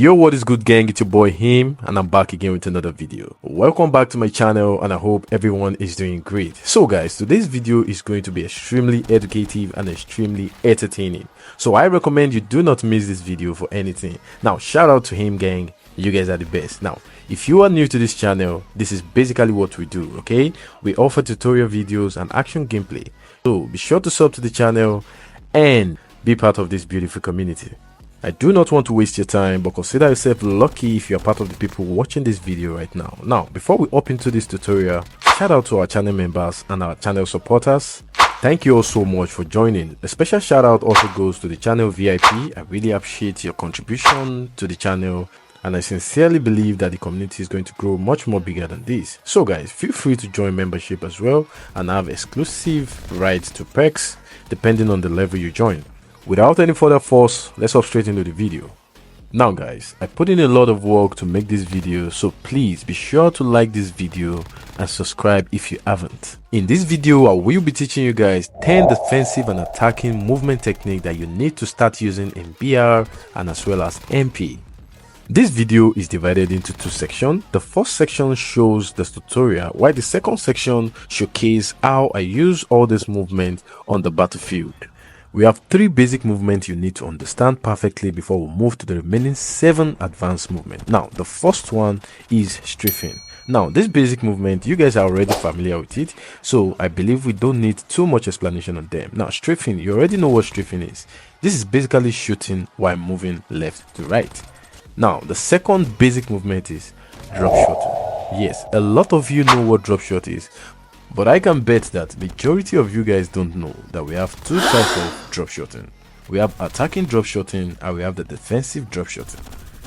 Yo, what is good, gang? It's your boy Him, and I'm back again with another video. Welcome back to my channel, and I hope everyone is doing great. So guys, today's video is going to be extremely educative and extremely entertaining, so I recommend you do not miss this video for anything. Now, shout out to Him, gang. You guys are the best. Now, if you are new to this channel, this is basically what we do. Okay, we offer tutorial videos and action gameplay, so be sure to sub to the channel and be part of this beautiful community. I do not want to waste your time, but consider yourself lucky if you are part of the people watching this video right now. Now, before we hop into this tutorial, shout out to our channel members and our channel supporters. Thank you all so much for joining. A special shout out also goes to the channel VIP. I really appreciate your contribution to the channel, and I sincerely believe that the community is going to grow much more bigger than this. So guys, feel free to join membership as well and have exclusive rights to perks depending on the level you join. Without any further fuss, let's hop straight into the video. Now guys, I put in a lot of work to make this video, so please be sure to like this video and subscribe if you haven't. In this video, I will be teaching you guys 10 defensive and attacking movement technique that you need to start using in BR and as well as MP. This video is divided into two sections. The first section shows the tutorial, while the second section showcases how I use all this movement on the battlefield. We have 3 basic movements you need to understand perfectly before we move to the remaining 7 advanced movements. Now, the first one is strafing. Now, this basic movement, you guys are already familiar with it, so I believe we don't need too much explanation on them. Now, strafing, you already know what strafing is. This is basically shooting while moving left to right. Now, the second basic movement is drop shot. Yes, a lot of you know what drop shot is, but I can bet that majority of you guys don't know that we have 2 types of drop shotting. We have attacking drop shotting and we have the defensive drop shotting.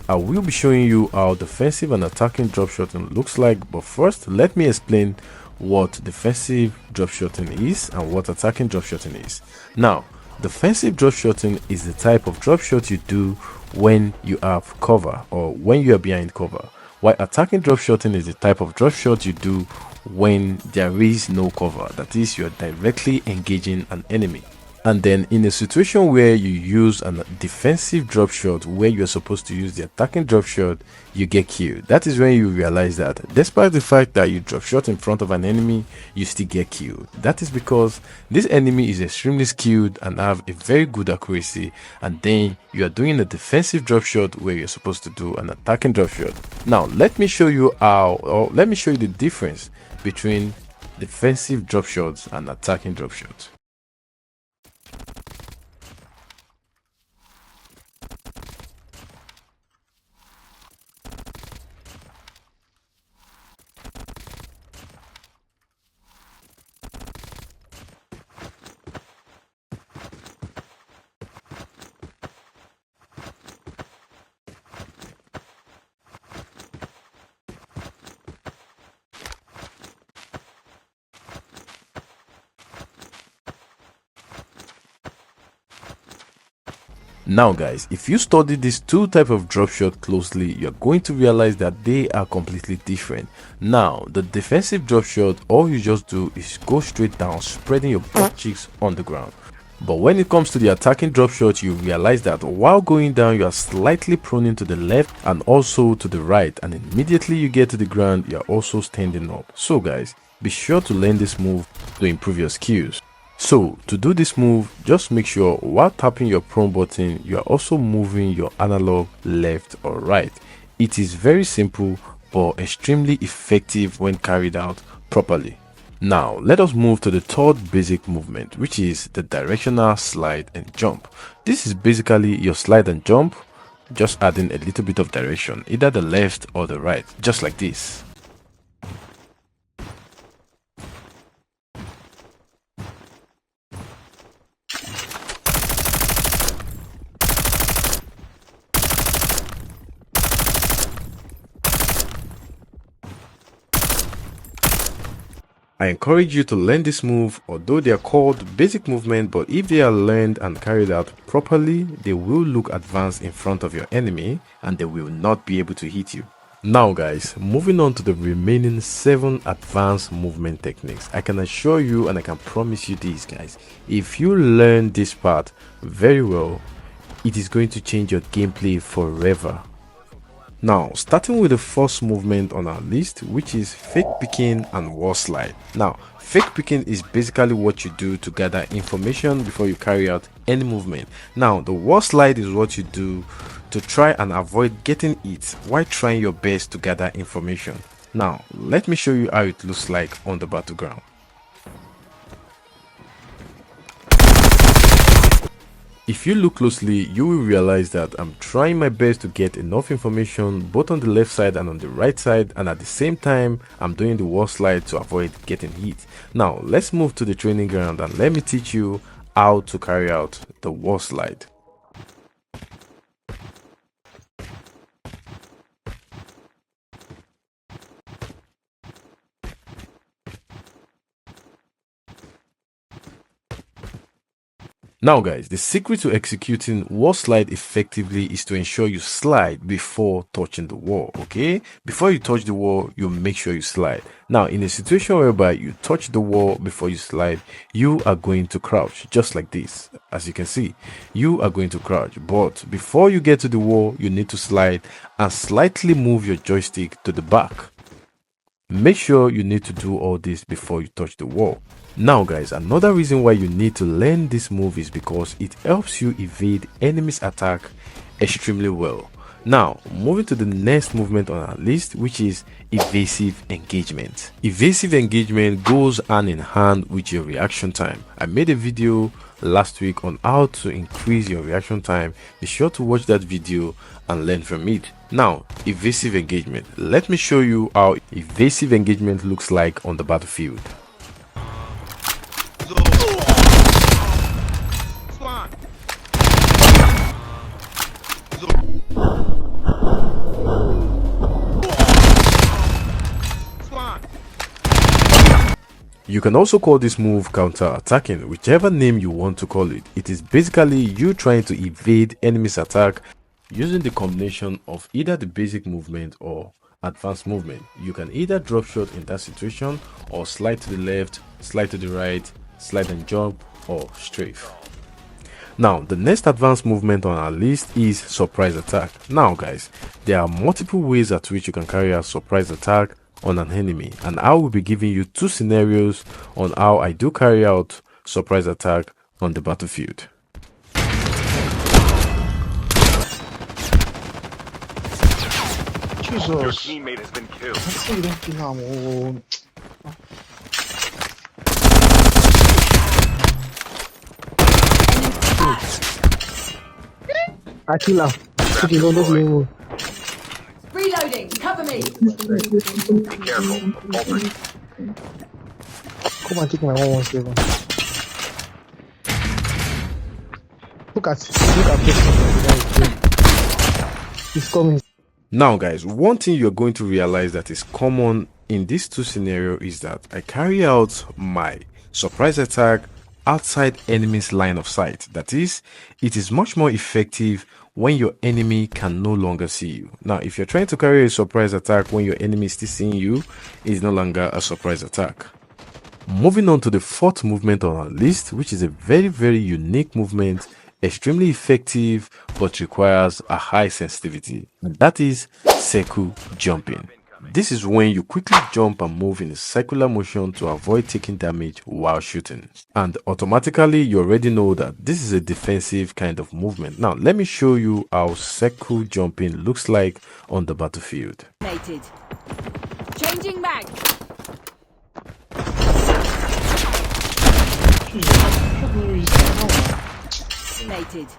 I will be showing you how defensive and attacking drop shotting looks like, but first let me explain what defensive drop shotting is and what attacking drop shotting is. Now, defensive drop shotting is the type of drop shot you do when you have cover or when you are behind cover, while attacking drop shotting is the type of drop shot you do when there is no cover, that is, you are directly engaging an enemy. And then in a situation where you use a defensive drop shot where you are supposed to use the attacking drop shot, you get killed. That is when you realize that despite the fact that you drop shot in front of an enemy, you still get killed. That is because this enemy is extremely skilled and have a very good accuracy, and then you are doing a defensive drop shot where you're supposed to do an attacking drop shot. Now let me show you the difference between defensive drop shots and attacking drop shots. Now guys, if you study these 2 types of drop shot closely, you're going to realize that they are completely different. Now, the defensive drop shot, all you just do is go straight down, spreading your butt cheeks on the ground. But when it comes to the attacking drop shot, you realize that while going down, you are slightly proning to the left and also to the right, and immediately you get to the ground, you are also standing up. So guys, be sure to learn this move to improve your skills. So to do this move, just make sure while tapping your prone button, you are also moving your analog left or right. It is very simple but extremely effective when carried out properly. Now let us move to the third basic movement, which is the directional slide and jump. This is basically your slide and jump, just adding a little bit of direction, either the left or the right, just like this. I encourage you to learn this move, although they are called basic movement, but if they are learned and carried out properly, they will look advanced in front of your enemy and they will not be able to hit you. Now guys, moving on to the remaining 7 advanced movement techniques. I can assure you and I can promise you this guys, if you learn this part very well, it is going to change your gameplay forever. Now, starting with the first movement on our list, which is fake picking and wall slide. Now, fake picking is basically what you do to gather information before you carry out any movement. Now, the wall slide is what you do to try and avoid getting hit while trying your best to gather information. Now, let me show you how it looks like on the battleground. If you look closely, you will realize that I'm trying my best to get enough information both on the left side and on the right side, and at the same time I'm doing the wall slide to avoid getting hit. Now let's move to the training ground and let me teach you how to carry out the wall slide. Now guys, the secret to executing wall slide effectively is to ensure you slide before touching the wall, okay? Before you touch the wall, you make sure you slide. Now, in a situation whereby you touch the wall before you slide, you are going to crouch, just like this. As you can see, you are going to crouch, but before you get to the wall, you need to slide and slightly move your joystick to the back. Make sure you need to do all this before you touch the wall. Now guys, another reason why you need to learn this move is because it helps you evade enemies' attack extremely well. Now, moving to the next movement on our list, which is evasive engagement. Evasive engagement goes hand in hand with your reaction time. I made a video last week on how to increase your reaction time. Be sure to watch that video and learn from it. Now, evasive engagement. Let me show you how evasive engagement looks like on the battlefield. You can also call this move counter-attacking, whichever name you want to call it. It is basically you trying to evade enemy's attack using the combination of either the basic movement or advanced movement. You can either drop shot in that situation, or slide to the left, slide to the right, slide and jump, or strafe. Now, the next advanced movement on our list is surprise attack. Now guys, there are multiple ways at which you can carry out surprise attack on an enemy, and I will be giving you two scenarios on how I do carry out surprise attack on the battlefield. Jesus. Your teammate has been killed. That's so lucky now. I kill her. Okay, no, don't move. Reloading, cover me. Be careful. Faltering. Come and take my 117. Look at this. He's coming. Now guys, one thing you're going to realize that is common in these two scenarios is that I carry out my surprise attack outside enemy's line of sight. That is, it is much more effective when your enemy can no longer see you. Now, if you're trying to carry a surprise attack when your enemy is still seeing you, it's no longer a surprise attack. Moving on to the fourth movement on our list, which is a very unique movement, extremely effective, but requires a high sensitivity, and that is circle jumping. This is when you quickly jump and move in a circular motion to avoid taking damage while shooting. And automatically you already know that this is a defensive kind of movement. Now let me show you how circle jumping looks like on the battlefield. Changing mag. Nated.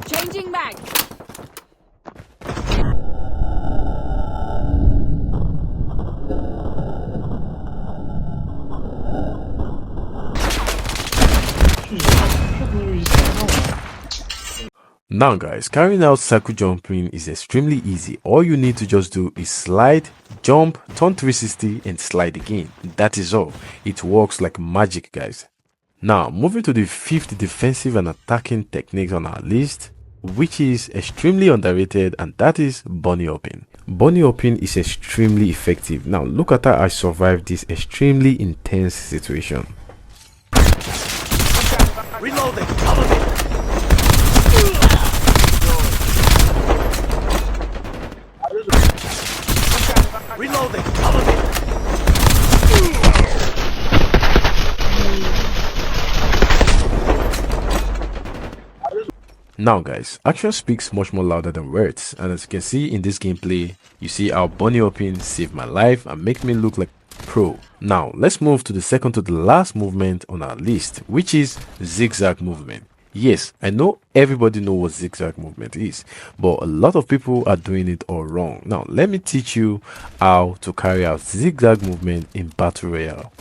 Changing mag. Now guys, carrying out circle jumping is extremely easy. All you need to just do is slide, jump, turn 360 and slide again. That is all. It works like magic, guys. Now moving to the fifth defensive and attacking technique on our list, which is extremely underrated, and that is bunny hopping. Bunny hopping is extremely effective. Now look at how I survived this extremely intense situation. Reloading. Reloading. Cover me. Now guys, action speaks much more louder than words, and as you can see in this gameplay, you see how bunny hopping saved my life and make me look like pro. Now let's move to the second to the last movement on our list, which is zigzag movement. Yes, I know everybody knows what zigzag movement is, but a lot of people are doing it all wrong. Now let me teach you how to carry out zigzag movement in Battle Royale.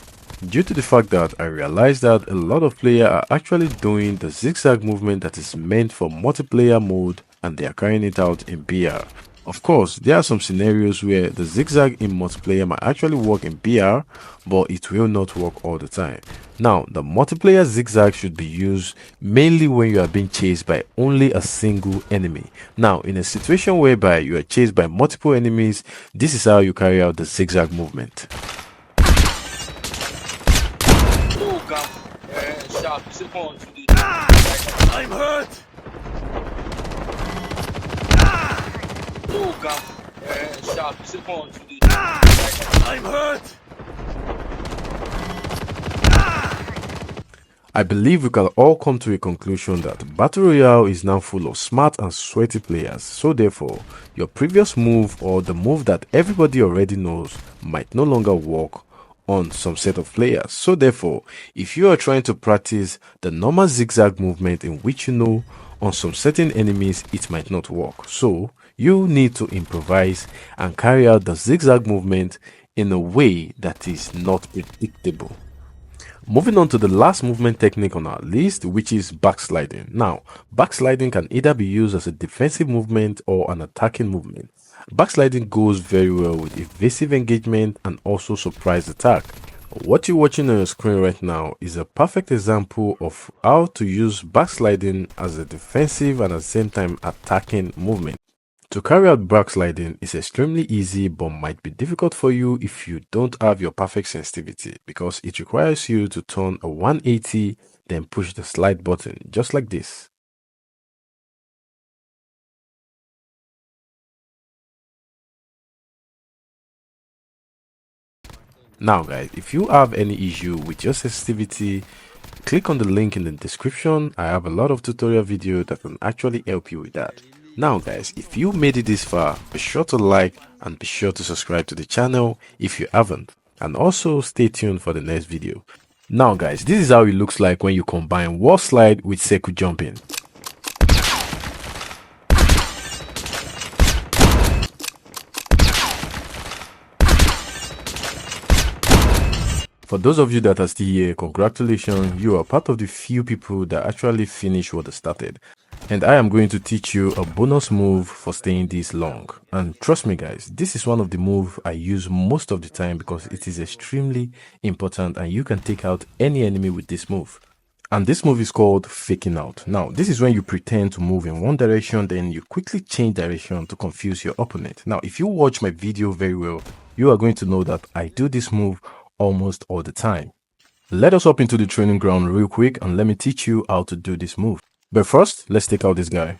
Due to the fact that I realized that a lot of players are actually doing the zigzag movement that is meant for multiplayer mode and they are carrying it out in BR. Of course, there are some scenarios where the zigzag in multiplayer might actually work in BR, but it will not work all the time. Now, the multiplayer zigzag should be used mainly when you are being chased by only a single enemy. Now, in a situation whereby you are chased by multiple enemies, this is how you carry out the zigzag movement. I'm hurt. I'm hurt. I believe we can all come to a conclusion that Battle Royale is now full of smart and sweaty players, so therefore your previous move or the move that everybody already knows might no longer work on some set of players. So therefore, if you are trying to practice the normal zigzag movement in which you know on some certain enemies it might not work, so you need to improvise and carry out the zigzag movement in a way that is not predictable. Moving on to the last movement technique on our list, which is backsliding. Now, backsliding can either be used as a defensive movement or an attacking movement. Backsliding goes very well with evasive engagement and also surprise attack. What you're watching on your screen right now is a perfect example of how to use backsliding as a defensive and at the same time attacking movement. To carry out backsliding is extremely easy but might be difficult for you if you don't have your perfect sensitivity, because it requires you to turn a 180 then push the slide button just like this. Now guys, if you have any issue with your sensitivity, click on the link in the description. I have a lot of tutorial video that can actually help you with that. Now guys, if you made it this far, be sure to like and be sure to subscribe to the channel if you haven't, and also stay tuned for the next video. Now guys, this is how it looks like when you combine wall slide with circle jumping. For those of you that are still here, congratulations, you are part of the few people that actually finished what they started. And I am going to teach you a bonus move for staying this long. And trust me guys, this is one of the moves I use most of the time because it is extremely important and you can take out any enemy with this move. And this move is called faking out. Now, this is when you pretend to move in one direction, then you quickly change direction to confuse your opponent. Now, if you watch my video very well, you are going to know that I do this move almost all the time. Let us hop into the training ground real quick and let me teach you how to do this move. But first, let's take out this guy.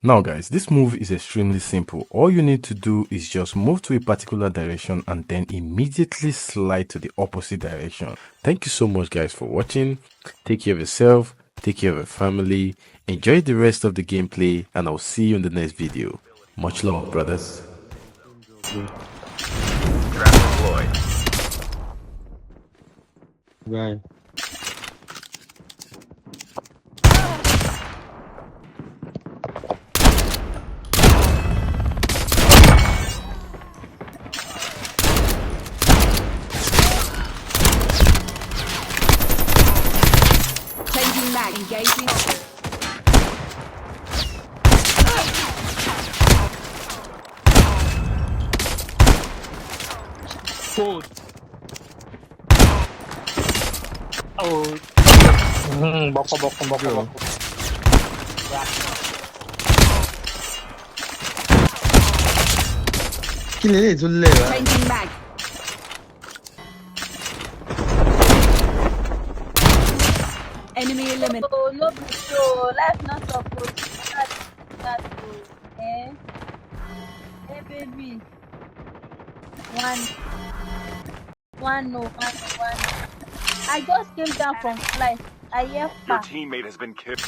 Now guys, this move is extremely simple. All you need to do is just move to a particular direction and then immediately slide to the opposite direction. Thank you so much guys for watching. Take care of yourself, take care of your family, enjoy the rest of the gameplay, and I'll see you in the next video. Much love, brothers. Trap deployed. Right. Changing mag. Engaging. Food. Oh. Boko. Kilele zulle ba. Changing mag. Enemy eliminated. Oh, no, life not supposed to that to hey baby. One. I just came down from flight. I hear Your pa. teammate has been killed.